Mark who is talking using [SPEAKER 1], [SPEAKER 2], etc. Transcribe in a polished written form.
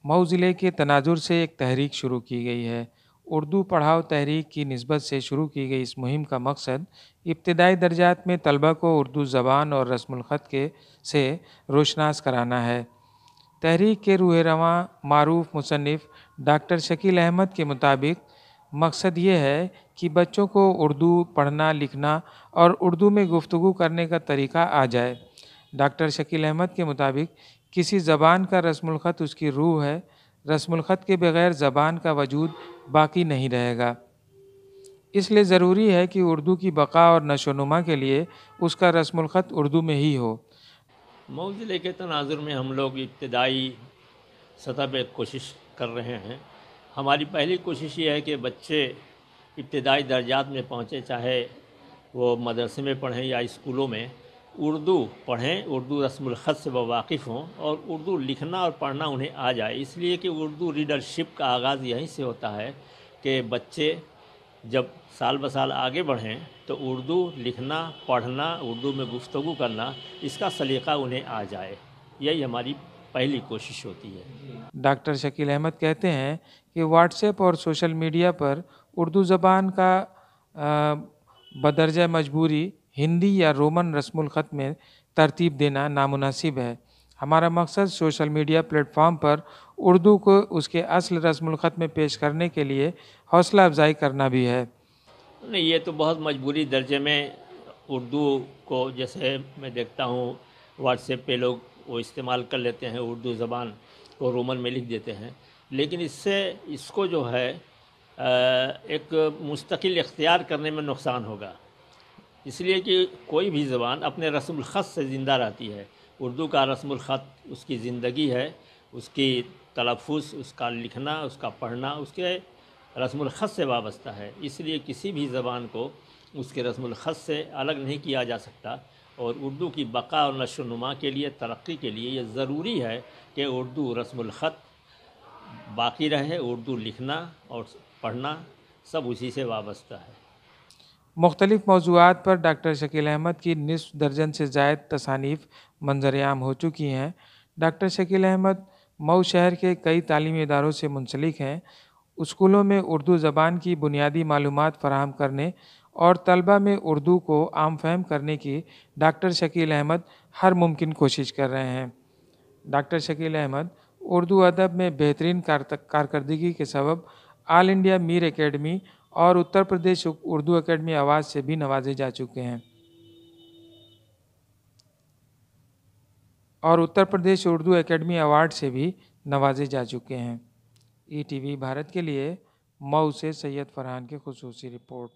[SPEAKER 1] مئو ضلع کے تناظر سے ایک تحریک شروع کی گئی ہے۔ اردو پڑھاؤ تحریک کی نسبت سے شروع کی گئی اس مہم کا مقصد ابتدائی درجات میں طلبہ کو اردو زبان اور رسم الخط سے روشناس کرانا ہے۔ تحریک کے روح رواں معروف مصنف ڈاکٹر شکیل احمد کے مطابق مقصد یہ ہے کہ بچوں کو اردو پڑھنا لکھنا اور اردو میں گفتگو کرنے کا طریقہ آ جائے۔ ڈاکٹر شکیل احمد کے مطابق کسی زبان کا رسم الخط اس کی روح ہے۔ رسم الخط کے بغیر زبان کا وجود باقی نہیں رہے گا۔ اس لیے ضروری ہے کہ اردو کی بقا اور نشو و نما کے لیے اس کا رسم الخط اردو میں ہی ہو۔
[SPEAKER 2] مئو ضلع کے تناظر میں ہم لوگ ابتدائی سطح پہ کوشش کر رہے ہیں۔ ہماری پہلی کوشش یہ ہے کہ بچے ابتدائی درجات میں پہنچے، چاہے وہ مدرسے میں پڑھیں یا اسکولوں میں، اردو پڑھیں، اردو رسم الخط سے وہ واقف ہوں اور اردو لکھنا اور پڑھنا انہیں آ جائے۔ اس لیے کہ اردو ریڈرشپ کا آغاز یہیں سے ہوتا ہے کہ بچے جب سال بسال آگے بڑھیں تو اردو لکھنا پڑھنا، اردو میں گفتگو کرنا، اس کا سلیقہ انہیں آ جائے۔ یہی ہماری پہلی کوشش ہوتی ہے۔
[SPEAKER 1] ڈاکٹر شکیل احمد کہتے ہیں کہ واٹس ایپ اور سوشل میڈیا پر اردو زبان کا بدرجہ مجبوری ہندی یا رومن رسم الخط میں ترتیب دینا نامناسب ہے۔ ہمارا مقصد سوشل میڈیا پلیٹ فارم پر اردو کو اس کے اصل رسم الخط میں پیش کرنے کے لیے حوصلہ افزائی کرنا بھی ہے۔
[SPEAKER 2] نہیں، یہ تو بہت مجبوری درجے میں اردو کو، جیسے میں دیکھتا ہوں واٹس ایپ پہ لوگ وہ استعمال کر لیتے ہیں، اردو زبان کو رومن میں لکھ دیتے ہیں، لیکن اس کو جو ہے ایک مستقل اختیار کرنے میں نقصان ہوگا۔ اس لیے کہ کوئی بھی زبان اپنے رسم الخط سے زندہ رہتی ہے۔ اردو کا رسم الخط اس کی زندگی ہے، اس کی تلفظ، اس کا لکھنا، اس کا پڑھنا اس کے رسم الخط سے وابستہ ہے۔ اس لیے کسی بھی زبان کو اس کے رسم الخط سے الگ نہیں کیا جا سکتا، اور اردو کی بقا اور نشو و نما کے لیے، ترقی کے لیے یہ ضروری ہے کہ اردو رسم الخط باقی رہے، اردو لکھنا اور پڑھنا سب اسی سے وابستہ ہے۔
[SPEAKER 1] مختلف موضوعات پر ڈاکٹر شکیل احمد کی نصف درجن سے زائد تصانیف منظر عام ہو چکی ہیں۔ ڈاکٹر شکیل احمد مئو شہر کے کئی تعلیمی اداروں سے منسلک ہیں۔ اسکولوں میں اردو زبان کی بنیادی معلومات فراہم کرنے اور طلبہ میں اردو کو عام فہم کرنے کی ڈاکٹر شکیل احمد ہر ممکن کوشش کر رہے ہیں۔ ڈاکٹر شکیل احمد اردو ادب میں بہترین کارکردگی کے سبب آل انڈیا میر اکیڈمی اور اتر پردیش اردو اکیڈمی ایوارڈ سے بھی نوازے جا چکے ہیں ای ٹی وی بھارت کے لیے مئو سے سید فرحان کی خصوصی رپورٹ۔